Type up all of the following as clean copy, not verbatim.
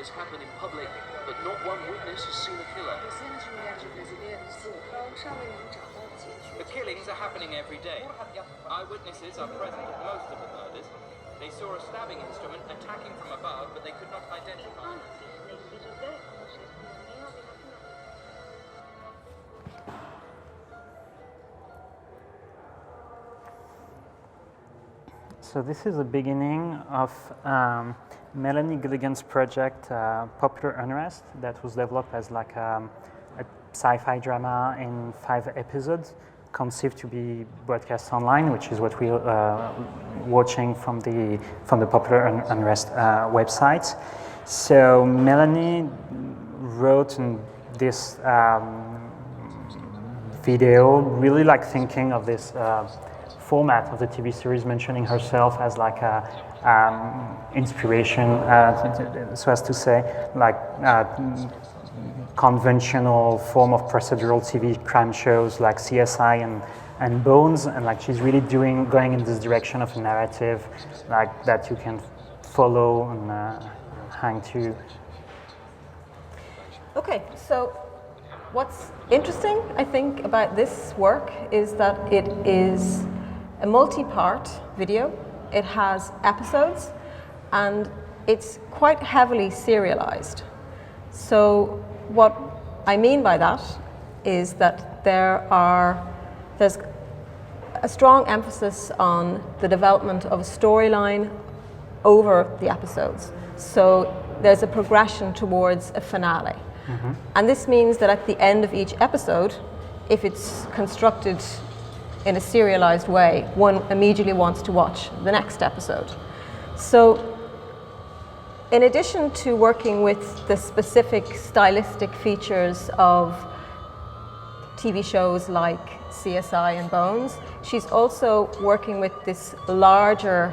has happened in public, but not one witness has seen a killer. The killings are happening every day. Eyewitnesses are present at most of the murders. They saw a stabbing instrument attacking from above, but they could not identify it. So this is the beginning of Melanie Gilligan's project, Popular Unrest, that was developed as like a sci-fi drama in 5 episodes, conceived to be broadcast online, which is what we're watching from the Popular Unrest website. So Melanie wrote in this video, really like thinking of this format of the TV series, mentioning herself as like a inspiration, so as to say, like conventional form of procedural TV crime shows like CSI and Bones, and like she's really going in this direction of a narrative like that you can follow and hang to. Okay, so what's interesting, I think, about this work is that it is a multi-part video. It has episodes and it's quite heavily serialized. So what I mean by that is that there's a strong emphasis on the development of a storyline over the episodes. So there's a progression towards a finale. Mm-hmm. And this means that at the end of each episode, if it's constructed in a serialized way, one immediately wants to watch the next episode. So in addition to working with the specific stylistic features of TV shows like CSI and Bones, she's also working with this larger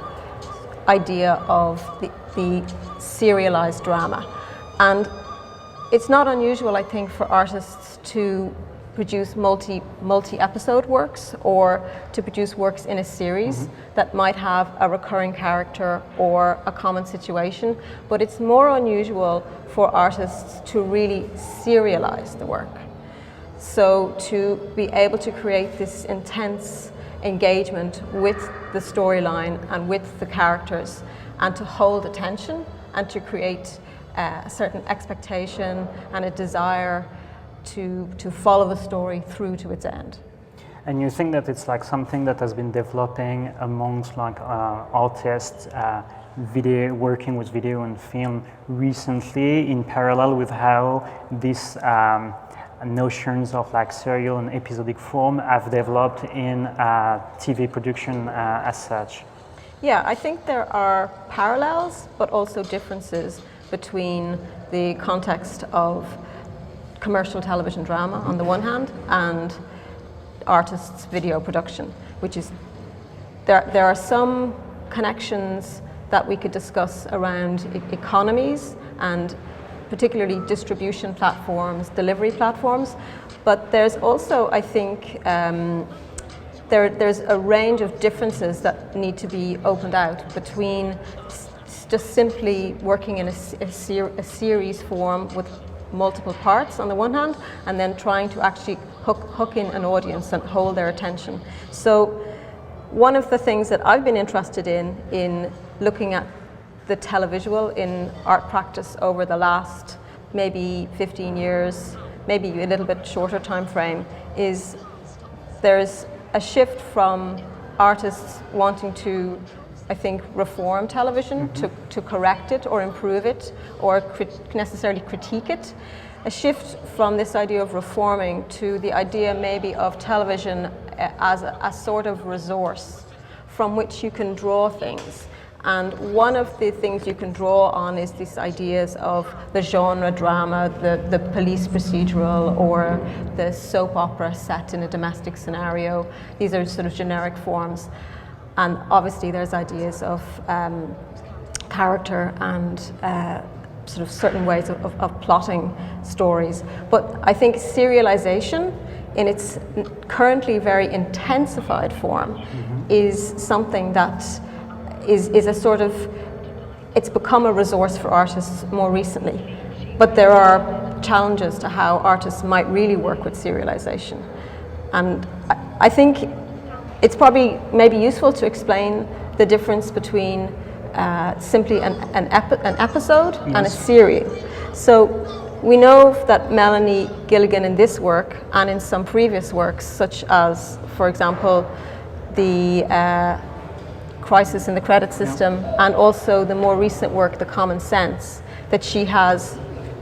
idea of the serialized drama. And it's not unusual, I think, for artists to produce multi-episode works or to produce works in a series that might have a recurring character or a common situation, but it's more unusual for artists to really serialize the work. So to be able to create this intense engagement with the storyline and with the characters, and to hold attention and to create a certain expectation and a desire to follow the story through to its end. And you think that it's like something that has been developing amongst like artists, working with video and film recently, in parallel with how these notions of like serial and episodic form have developed in TV production as such? Yeah, I think there are parallels, but also differences between the context of commercial television drama on the one hand and artists' video production, which is, there are some connections that we could discuss around economies and particularly distribution platforms, delivery platforms, but there's also, I think, there's a range of differences that need to be opened out between just simply working in a series form with multiple parts on the one hand, and then trying to actually hook in an audience and hold their attention. So one of the things that I've been interested in looking at the televisual in art practice over the last maybe 15 years, maybe a little bit shorter time frame, is there's a shift from artists wanting to, I think, reform television, to correct it or improve it or necessarily critique it. A shift from this idea of reforming to the idea maybe of television as a sort of resource from which you can draw things. And one of the things you can draw on is these ideas of the genre drama, the police procedural, or the soap opera set in a domestic scenario. These are sort of generic forms. And obviously there's ideas of character and sort of certain ways of plotting stories. But I think serialization in its currently very intensified form is something that is a sort of it's become a resource for artists more recently. But there are challenges to how artists might really work with serialization. And I think it's probably maybe useful to explain the difference between simply an episode and a series. So we know that Melanie Gilligan in this work and in some previous works, such as, for example, the Crisis in the Credit System, and also the more recent work, The Common Sense, that she has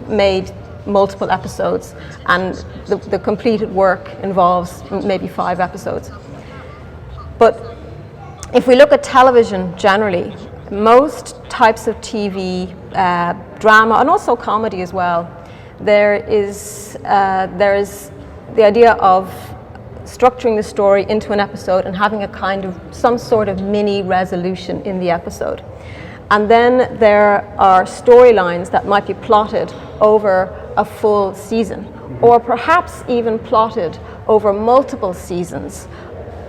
made multiple episodes, and the completed work involves maybe 5 episodes. But if we look at television generally, most types of TV, drama, and also comedy as well, there is the idea of structuring the story into an episode and having a kind of some sort of mini resolution in the episode. And then there are storylines that might be plotted over a full season, or perhaps even plotted over multiple seasons.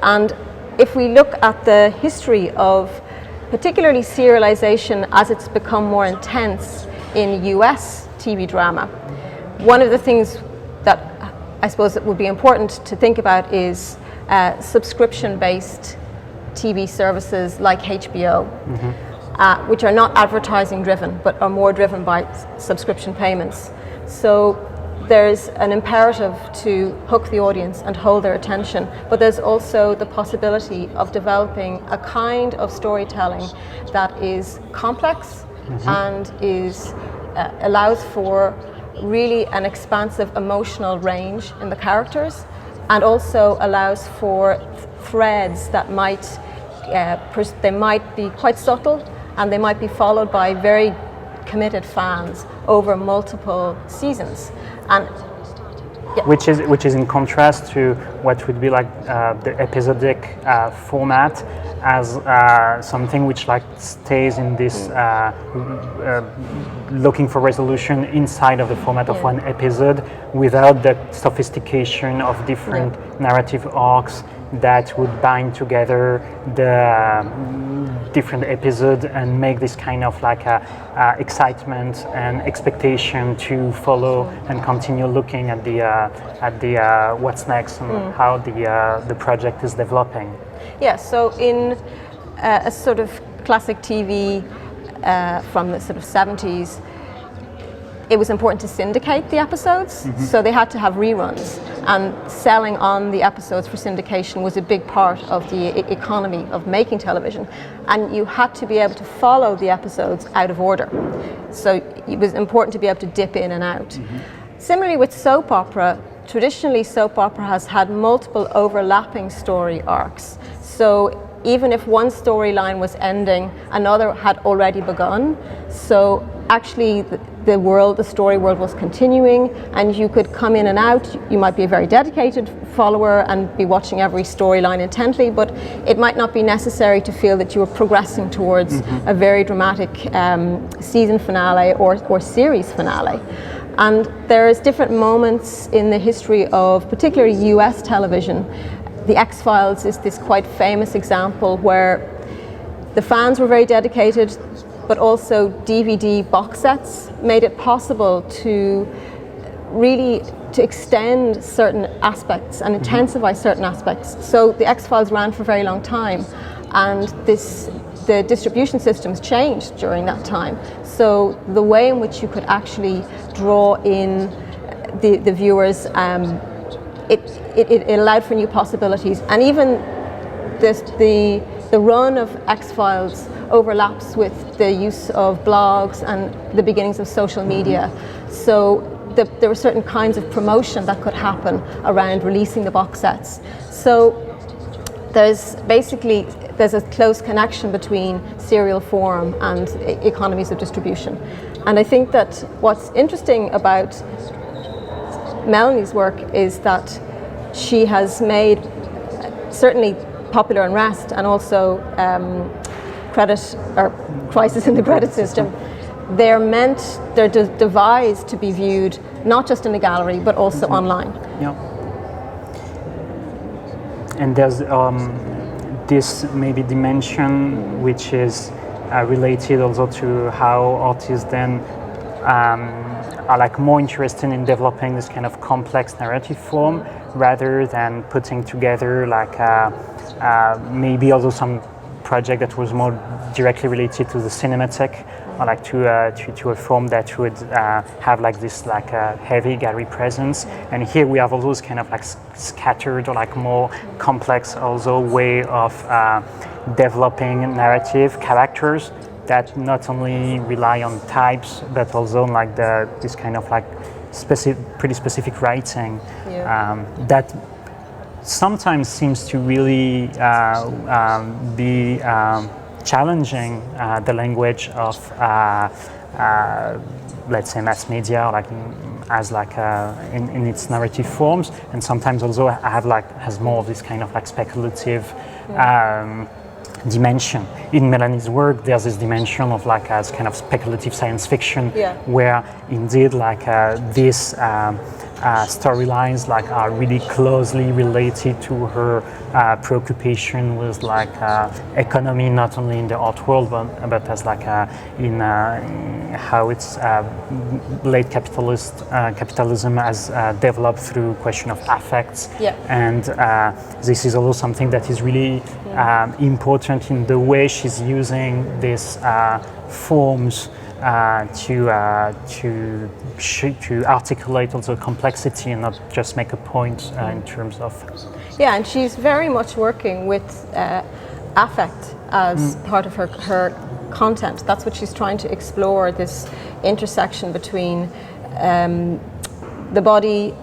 And if we look at the history of particularly serialization as it's become more intense in US TV drama, one of the things that I suppose it would be important to think about is subscription-based TV services like HBO, which are not advertising driven, but are more driven by subscription payments. So there's an imperative to hook the audience and hold their attention, but there's also the possibility of developing a kind of storytelling that is complex and is allows for really an expansive emotional range in the characters, and also allows for threads that might they might be quite subtle, and they might be followed by very committed fans over multiple seasons. And which is in contrast to what would be like the episodic format as something which like stays in this looking for resolution inside of the format of one episode, without the sophistication of different narrative arcs that would bind together the different episodes and make this kind of like excitement and expectation to follow and continue looking at the what's next and how the project is developing. Yeah, so in a sort of classic TV from the sort of 70s, it was important to syndicate the episodes, so they had to have reruns, and selling on the episodes for syndication was a big part of the economy of making television, and you had to be able to follow the episodes out of order, so it was important to be able to dip in and out. Similarly with soap opera, traditionally soap opera has had multiple overlapping story arcs, so even if one storyline was ending, another had already begun. So actually the story world was continuing, and you could come in and out. You might be a very dedicated follower and be watching every storyline intently, but it might not be necessary to feel that you were progressing towards a very dramatic season finale or series finale. And there's different moments in the history of particularly US television. The X-Files is this quite famous example where the fans were very dedicated, but also DVD box sets made it possible to really to extend certain aspects and intensify certain aspects. So the X-Files ran for a very long time, and the distribution systems changed during that time. So the way in which you could actually draw in the viewers, it allowed for new possibilities. And even the run of X-Files overlaps with the use of blogs and the beginnings of social media. So there were certain kinds of promotion that could happen around releasing the box sets. So there's a close connection between serial form and economies of distribution. And I think that what's interesting about Melanie's work is that she has made certainly Popular Unrest and also Crisis in the Credit System. They're devised to be viewed not just in the gallery but also online. Yeah. And there's this maybe dimension which is related also to how artists then are like more interested in developing this kind of complex narrative form rather than putting together like maybe also some project that was more directly related to the cinematic, or like to a form that would have like this like heavy gallery presence. And here we have all those kind of like scattered or like more complex also way of developing narrative characters that not only rely on types but also on like this kind of like pretty specific writing that sometimes seems to really be challenging the language of let's say mass media, like in its narrative forms, and sometimes also has more of this kind of like speculative dimension. In Melanie's work, there's this dimension of like as kind of speculative science fiction, where indeed like these storylines like are really closely related to her preoccupation with like economy, not only in the art world but as like in how it's late capitalism has developed through question of affects. And this is also something that is really important in the way she's using these forms to articulate also complexity and not just make a point in terms of. Yeah, and she's very much working with affect as part of her content. That's what she's trying to explore, this intersection between the body,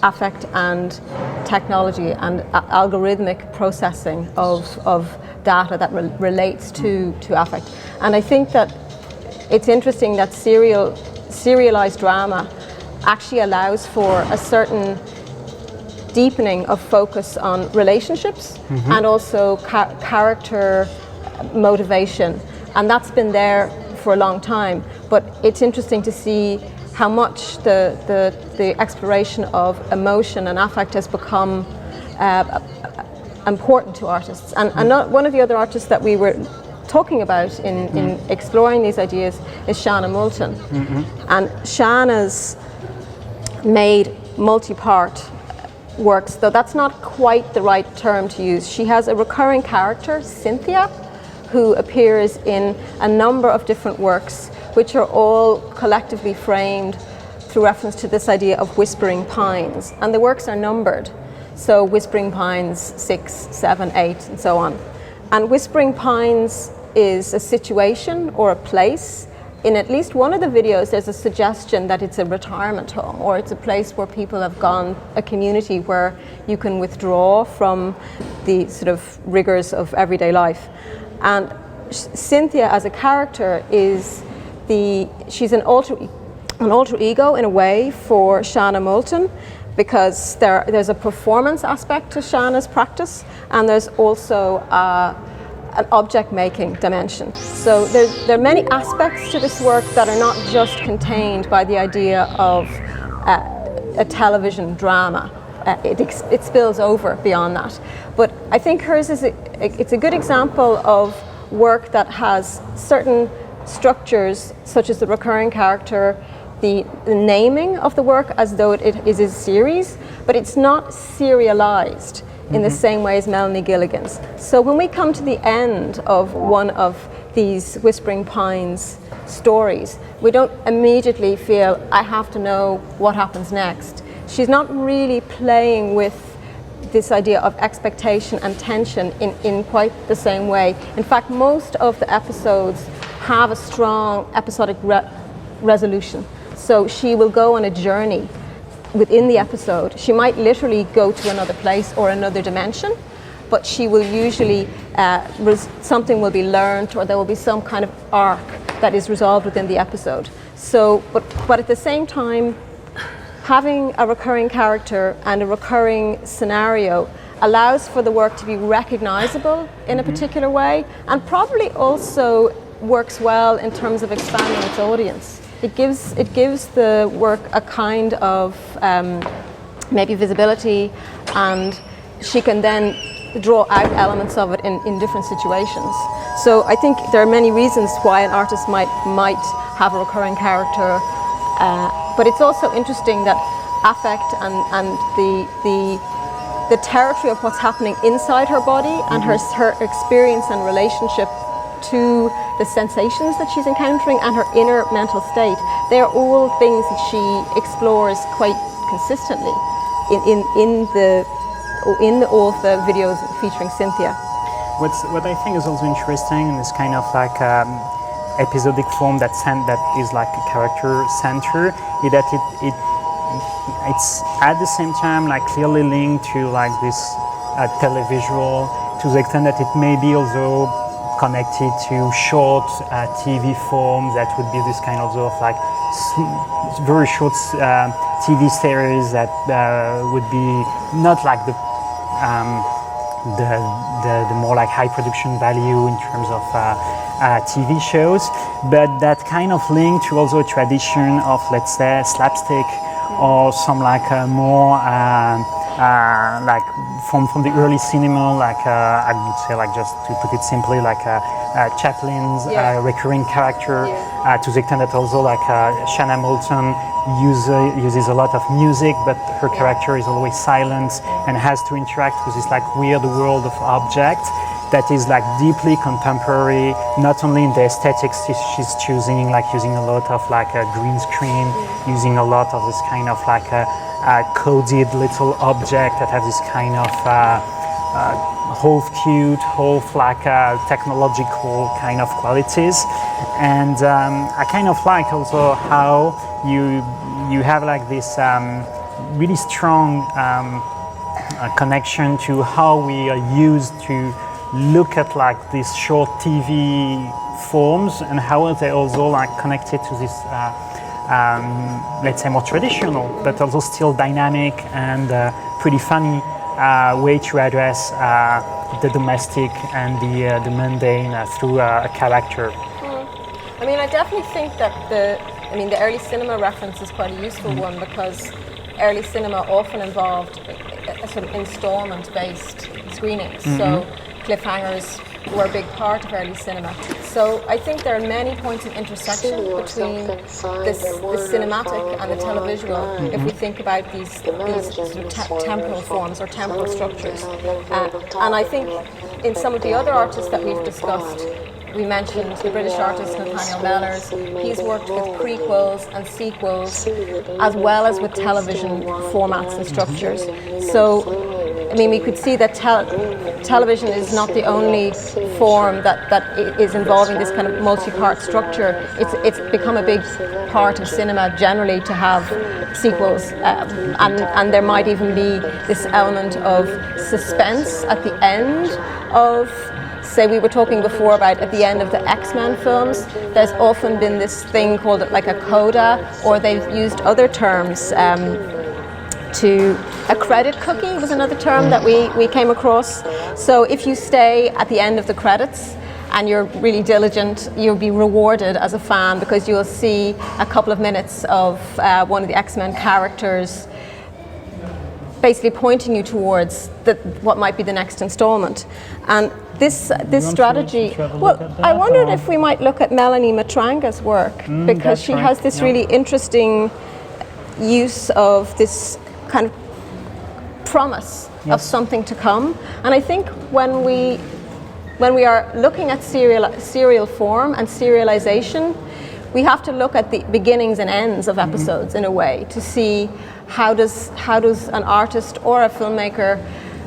affect and technology and algorithmic processing of data that relates to affect. And I think that it's interesting that serialized drama actually allows for a certain deepening of focus on relationships and also character motivation, and that's been there for a long time. But it's interesting to see how much the exploration of emotion and affect has become important to artists. And one of the other artists that we were talking about in exploring these ideas is Shanna Moulton. And Shanna's made multi-part works, though that's not quite the right term to use. She has a recurring character, Cynthia, who appears in a number of different works, which are all collectively framed through reference to this idea of whispering pines. And the works are numbered. So Whispering Pines 6, 7, 8, and so on. And Whispering Pines is a situation or a place. In at least one of the videos, there's a suggestion that it's a retirement home, or it's a place where people have gone, a community where you can withdraw from the sort of rigors of everyday life. And Cynthia as a character she's an alter ego in a way for Shanna Moulton, because there's a performance aspect to Shanna's practice, and there's also an object-making dimension. So there are many aspects to this work that are not just contained by the idea of a television drama. It spills over beyond that. But I think hers it's a good example of work that has certain structures, such as the recurring character, the naming of the work as though it is a series, but it's not serialized in the same way as Melanie Gilligan's. So when we come to the end of one of these Whispering Pines stories, we don't immediately feel, I have to know what happens next. She's not really playing with this idea of expectation and tension in quite the same way. In fact, most of the episodes have a strong episodic resolution. So she will go on a journey within the episode. She might literally go to another place or another dimension, but she will usually, something will be learned, or there will be some kind of arc that is resolved within the episode. So, but at the same time, having a recurring character and a recurring scenario allows for the work to be recognizable in a particular way, and probably also works well in terms of expanding its audience. It gives the work a kind of maybe visibility, and she can then draw out elements of it in different situations. So I think there are many reasons why an artist might have a recurring character, but it's also interesting that affect and the territory of what's happening inside her body and her experience and relationship to the sensations that she's encountering and her inner mental state, they're all things that she explores quite consistently in all of the videos featuring Cynthia. What I think is also interesting in this kind of like episodic form that is like a character center is that it's at the same time like clearly linked to like this televisual, to the extent that it may be also connected to short TV forms that would be this kind of like very short TV series that would be not like the more like high production value in terms of TV shows, but that kind of link to also a tradition of, let's say, slapstick or some like more like from the early cinema, like I would say, like just to put it simply, like Chaplin's recurring character, to the extent that also like Shanna Moulton uses a lot of music, but her character is always silent and has to interact with this like weird world of object that is like deeply contemporary, not only in the aesthetics she's choosing, like using a lot of like a green screen, using a lot of this kind of like a coded little object that have this kind of half cute, half like technological kind of qualities. And I kind of like also how you have like this really strong connection to how we are used to look at like these short TV forms and how they also like connected to this let's say more traditional but also still dynamic and pretty funny way to address the domestic and the mundane through a character. I mean, I definitely think that the early cinema reference is quite a useful one, because early cinema often involved a sort of installment-based screenings. So cliffhangers were a big part of early cinema. So I think there are many points of intersection between the cinematic and the televisual, if we think about these sort of temporal forms or temporal structures. And I think in some of the other artists that we've discussed, we mentioned the British artist Nathaniel Mellors. He's worked with prequels and sequels, as well as with television formats and structures. So, I mean, we could see that television is not the only form that is involving this kind of multi-part structure. It's become a big part of cinema generally to have sequels, and there might even be this element of suspense at the end of, say, we were talking before about at the end of the X-Men films, there's often been this thing called like a coda, or they've used other terms to a credit cookie was another term that we came across. So if you stay at the end of the credits and you're really diligent, you'll be rewarded as a fan because you'll see a couple of minutes of one of the X-Men characters basically pointing you towards what might be the next installment. And this strategy, I wondered if we might look at Melanie Matranga's work, because she has this really interesting use of this kind of promise of something to come. And I think when we are looking at serial form and serialization, we have to look at the beginnings and ends of episodes in a way to see how does an artist or a filmmaker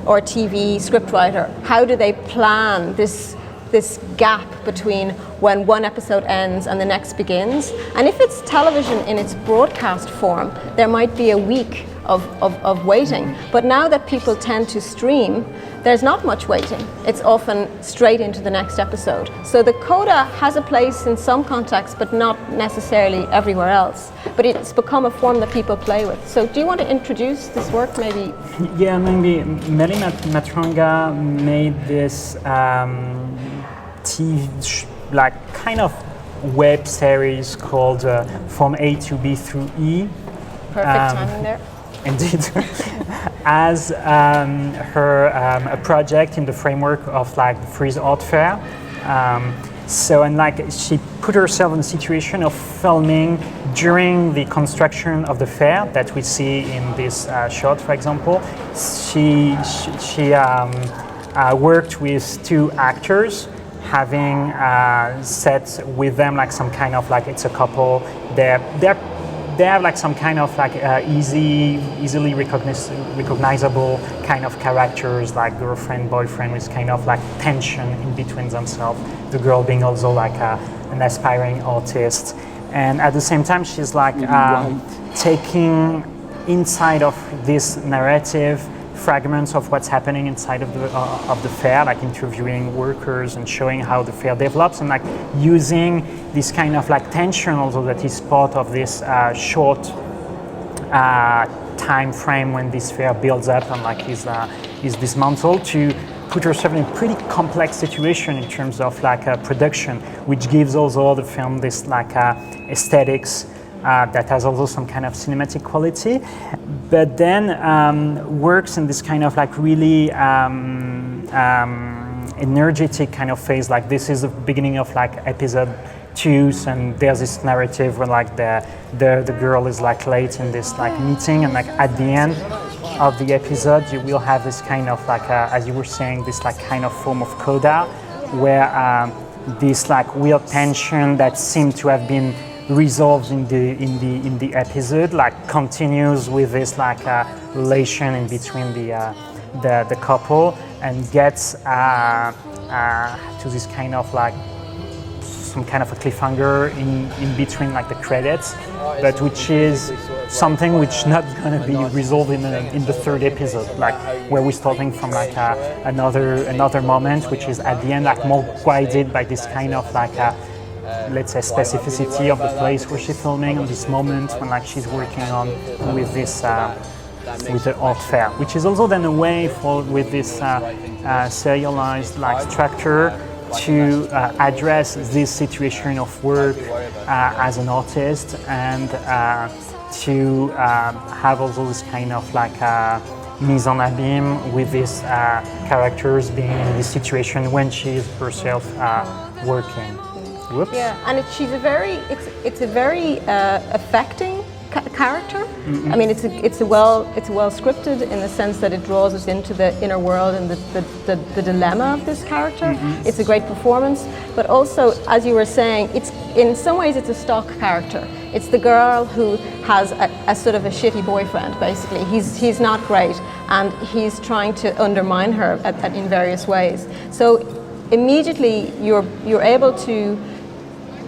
or a TV scriptwriter, how do they plan this gap between when one episode ends and the next begins. And if it's television in its broadcast form, there might be a week of waiting. But now that people tend to stream, there's not much waiting. It's often straight into the next episode. So the coda has a place in some contexts, but not necessarily everywhere else. But it's become a form that people play with. So do you want to introduce this work, maybe? Yeah, maybe. Melanie Matranga made this TV, like kind of web series called From A to B through E. Perfect timing there. indeed, as a project in the framework of like the Freeze Art Fair. So, and like she put herself in a situation of filming during the construction of the fair that we see in this shot, for example. She worked with two actors, having set with them like some kind of like, it's a couple. They have like some kind of like easily recognizable kind of characters, like girlfriend, boyfriend, with kind of like tension in between themselves. The girl being also like an aspiring artist, and at the same time she's like taking inside of this narrative fragments of what's happening inside of the fair, like interviewing workers and showing how the fair develops, and like using this kind of like tension also that is part of this short time frame when this fair builds up and like is dismantled, to put herself in a pretty complex situation in terms of like production, which gives also the film this like aesthetics that has also some kind of cinematic quality, but then works in this kind of like really energetic kind of phase. Like this is the beginning of like episode 2, and there's this narrative where like the girl is like late in this like meeting, and like at the end of the episode you will have this kind of like as you were saying, this like kind of form of coda where this like weird tension that seemed to have been resolved in the episode like continues with this like relation in between the couple, and gets to this kind of like some kind of a cliffhanger in between like the credits, but which is something which not going to be resolved in the third episode, like where we're starting from like another moment, which is at the end like more guided by this kind of like let's say specificity of the place where she's filming, on this moment when like she's working on with this with the art fair, which is also then a way for with this serialized like structure to address this situation of work as an artist, and to have also this kind of like mise en abîme with these characters being in this situation when she is herself working. Whoops. Yeah, and she's a very affecting character. Mm-hmm. I mean, it's well scripted in the sense that it draws us into the inner world and the dilemma of this character. Mm-hmm. It's a great performance, but also, as you were saying, it's in some ways it's a stock character. It's the girl who has a sort of a shitty boyfriend. Basically, he's not great, and he's trying to undermine her in various ways. So immediately you're able to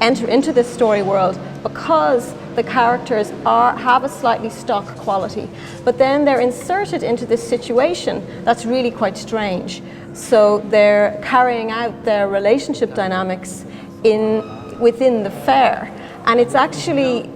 enter into this story world because the characters have a slightly stock quality, but then they're inserted into this situation that's really quite strange. So they're carrying out their relationship dynamics within the fair, and it's actually,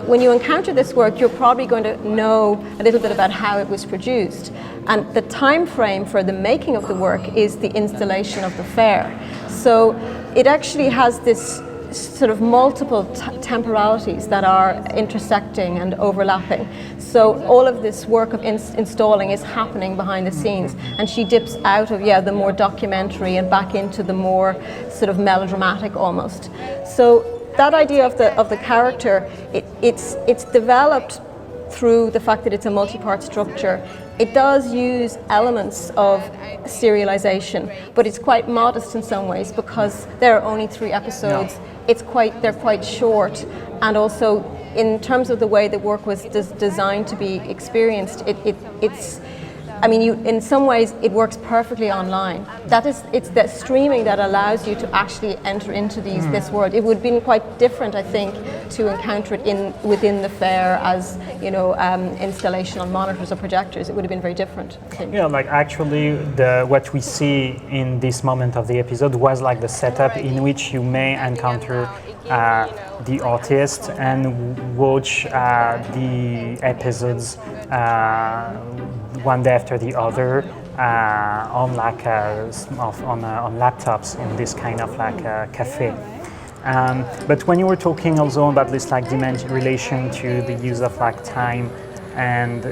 when you encounter this work, you're probably going to know a little bit about how it was produced, and the time frame for the making of the work is the installation of the fair. So it actually has this sort of multiple temporalities that are intersecting and overlapping. So all of this work of installing is happening behind the scenes, and she dips out of the more documentary and back into the more sort of melodramatic almost. So that idea of the character, it's developed through the fact that it's a multi-part structure. It does use elements of serialization, but it's quite modest in some ways because there are only 3 episodes. No. They're quite short, and also in terms of the way the work was designed to be experienced, it's. I mean, in some ways, it works perfectly online. It's the streaming that allows you to actually enter into this world. It would have been quite different, I think, to encounter it within the fair as installation on monitors or projectors. It would have been very different, I think. Yeah, like actually, what we see in this moment of the episode was like the setup in which you may encounter the artist and watch the episodes one day after the other on like on laptops in this kind of like cafe. But when you were talking also about this like relation to the use of like time and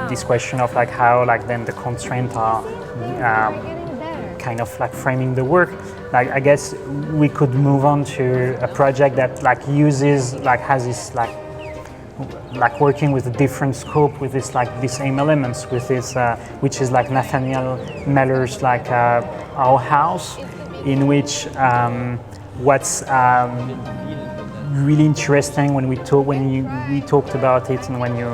this question of like how like then the constraints are kind of like framing the work. Like I guess we could move on to a project that like uses like has this like working with a different scope with this like the same elements with this which is like Nathaniel Meller's like Our House, in which what's really interesting when we talked about it and when you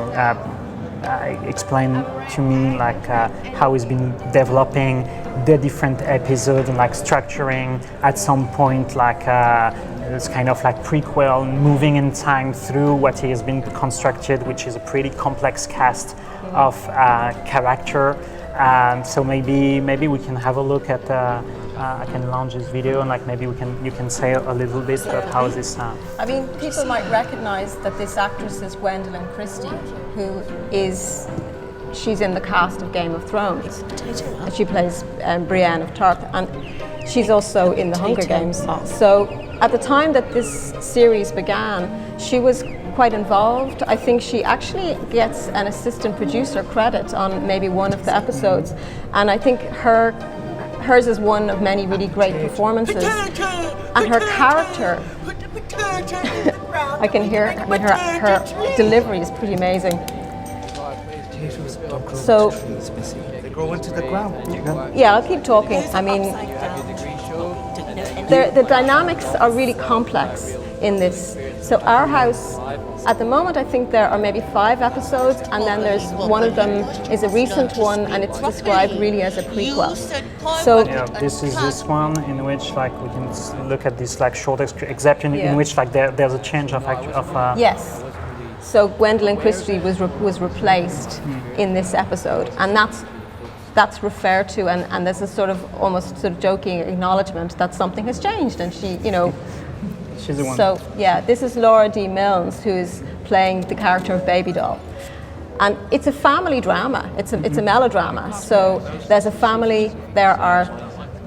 explained to me like how it's been developing the different episodes and like structuring at some point like it's kind of like prequel moving in time through what has been constructed, which is a pretty complex cast of character. So maybe we can have a look at I can launch this video and like maybe you can say a little bit about how this I mean, people might recognize that this actress is Gwendoline Christie, who is she's in the cast of Game of Thrones. She plays Brienne of Tarth, and she's also in the Hunger Games. So at the time that this series began, she was quite involved. I think she actually gets an assistant producer credit on maybe one of the episodes, and I think hers is one of many really great performances. And her character, I can hear, I mean, her delivery is pretty amazing. So, they grow into the ground. yeah, I'll keep talking. I mean, the dynamics are really complex in this. So Our House, at the moment, I think there are maybe 5 episodes, and then there's one of them is a recent one, and it's described really as a prequel. So yeah, this is this one in which like we can look at this like short excerpt in which like there's a change of yes. So Gwendoline Christie was replaced in this episode, and that's referred to, and there's a sort of almost sort of joking acknowledgement that something has changed, and she, you know. She's the one. So yeah, this is Laura D. Milnes, who is playing the character of Baby Doll, and it's a family drama. It's a melodrama. So there's a family. There are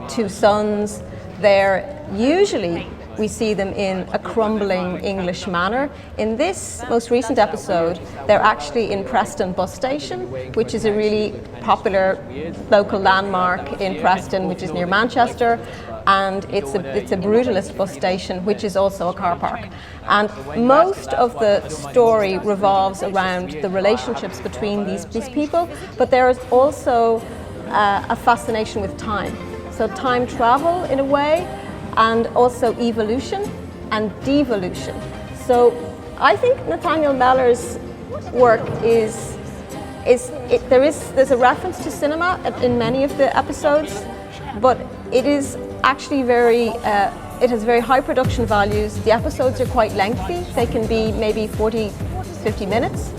2 sons. They're usually. We see them in a crumbling English manor. In this most recent episode, they're actually in Preston bus station, which is a really popular local landmark in Preston, which is near Manchester. And it's a brutalist bus station, which is also a car park. And most of the story revolves around the relationships between these people, but there is also a fascination with time. So time travel in a way, and also evolution and devolution. So I think Nathaniel Meller's work there's a reference to cinema in many of the episodes, but it is actually it has very high production values. The episodes are quite lengthy. They can be maybe 40, 50 minutes.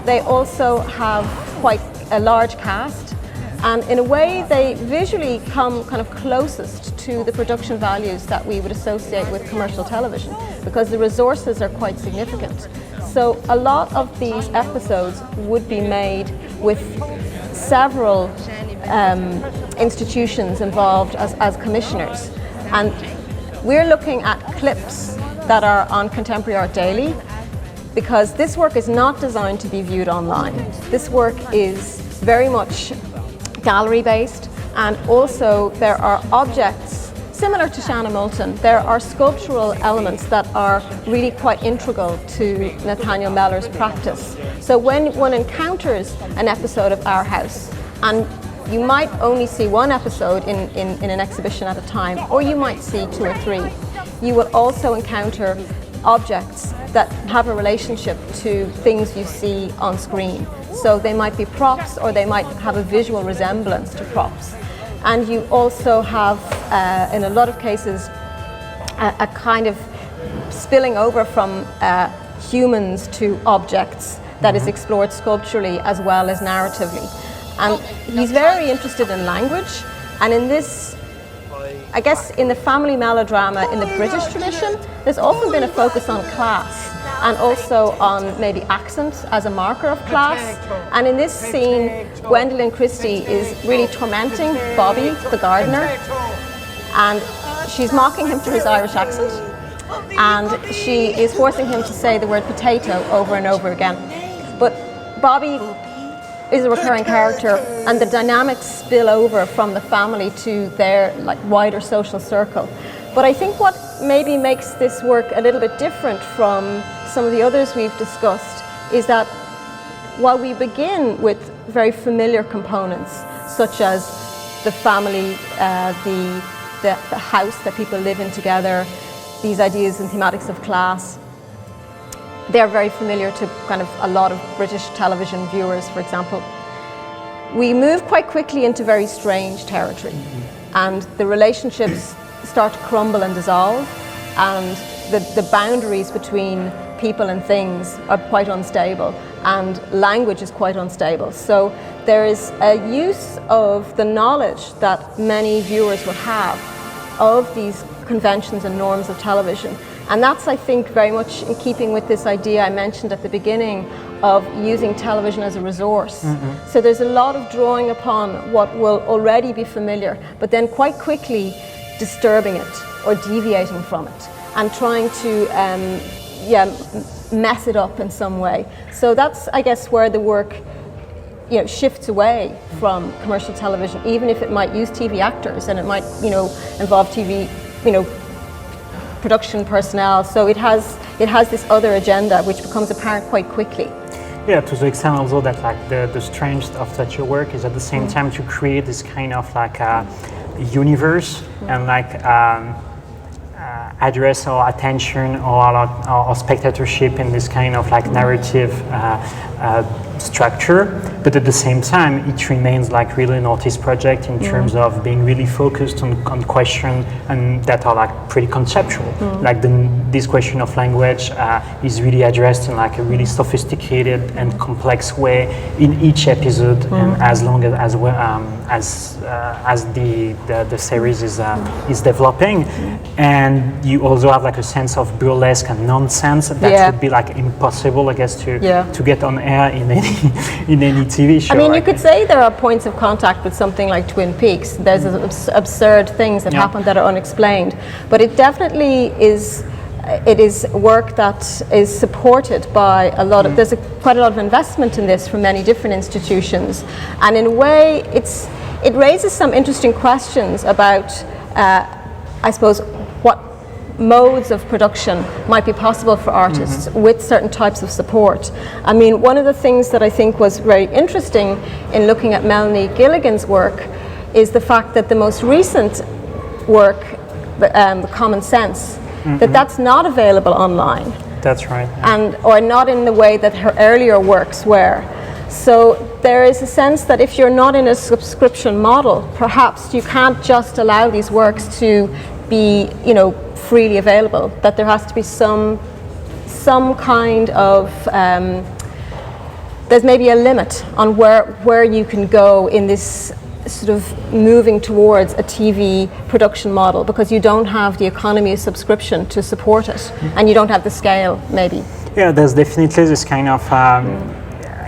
They also have quite a large cast. And in a way, they visually come kind of closest to the production values that we would associate with commercial television, because the resources are quite significant. So a lot of these episodes would be made with several institutions involved as commissioners. And we're looking at clips that are on Contemporary Art Daily, because this work is not designed to be viewed online. This work is very much gallery based, and also there are objects similar to Shanna Moulton. There are sculptural elements that are really quite integral to Nathaniel Meller's practice. So when one encounters an episode of Our House, and you might only see one episode in an exhibition at a time, or you might see 2 or 3, you will also encounter objects that have a relationship to things you see on screen. So they might be props, or they might have a visual resemblance to props. And you also have, in a lot of cases, a kind of spilling over from humans to objects that is explored sculpturally as well as narratively. And he's very interested in language, and in this, I guess in the family melodrama in the British tradition, there's often been a focus on class, and also on maybe accent as a marker of class. And in this scene, Gwendoline Christie is really tormenting Bobby, the gardener, and she's mocking him for his Irish accent, and she is forcing him to say the word potato over and over again. But Bobby is a recurring character, and the dynamics spill over from the family to their like wider social circle. But I think what maybe makes this work a little bit different from some of the others we've discussed is that while we begin with very familiar components, such as the family, the house that people live in together, these ideas and thematics of class, they're very familiar to kind of a lot of British television viewers, for example. We move quite quickly into very strange territory, and the relationships start to crumble and dissolve, and the boundaries between people and things are quite unstable, and language is quite unstable. So there is a use of the knowledge that many viewers will have of these conventions and norms of television. And that's, I think, very much in keeping with this idea I mentioned at the beginning of using television as a resource. So there's a lot of drawing upon what will already be familiar, but then quite quickly disturbing it or deviating from it and trying to mess it up in some way. So that's, I guess, where the work shifts away from commercial television, even if it might use TV actors and it might involve TV production personnel. So it has this other agenda which becomes apparent quite quickly. Yeah, to the extent also that like the strength of such a work is at the same time to create this kind of like universe and like address our attention or our spectatorship in this kind of like narrative structure, but at the same time it remains like really an artist project in terms of being really focused on questions and that are like pretty conceptual. Like this question of language is really addressed in like a really sophisticated and complex way in each episode, and as long as the series is developing, and you also have like a sense of burlesque and nonsense that would be like impossible, I guess, to get on air in any TV show. I mean, you could say there are points of contact with something like Twin Peaks. There's absurd things that happen that are unexplained, but it definitely is. It is work that is supported by a lot of. There's quite a lot of investment in this from many different institutions, and in a way, it raises some interesting questions about, I suppose, what modes of production might be possible for artists with certain types of support. I mean, one of the things that I think was very interesting in looking at Melanie Gilligan's work is the fact that the most recent work, the Common Sense, that's not available online. That's right. Yeah. Or not in the way that her earlier works were. So there is a sense that if you're not in a subscription model, perhaps you can't just allow these works to be, freely available. That there has to be some kind of there's maybe a limit on where you can go in this sort of moving towards a TV production model, because you don't have the economy of subscription to support it, and you don't have the scale, maybe. Yeah, there's definitely this kind of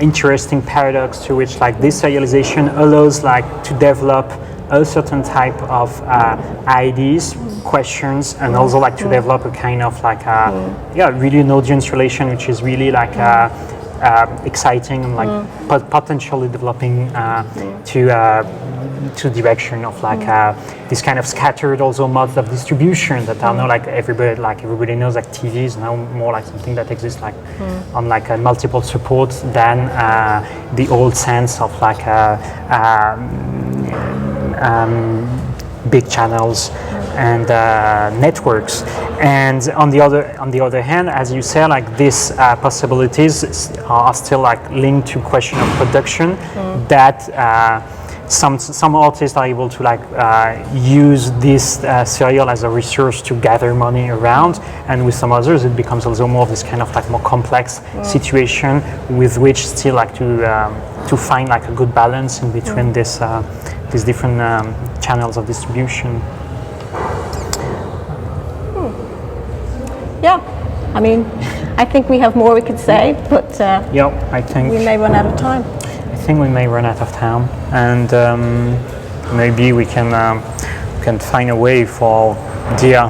interesting paradox to which like this serialization allows like to develop a certain type of ideas, questions, and also like to develop a kind of like really an audience relation which is really like exciting and like potentially developing to direction of like this kind of scattered also modes of distribution that are now like everybody knows like TV is now more like something that exists like on like multiple supports than the old sense of like big channels and networks. And on the other hand, as you say, like these possibilities are still like linked to question of production that some artists are able to like use this serial as a resource to gather money around, and with some others it becomes also more of this kind of like more complex situation with which still like to find like a good balance in between these different channels of distribution. Yeah, I mean, I think we have more we could say, but I think we may run out of time. I think we may run out of time, and maybe we can find a way for the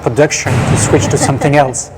production to switch to something else.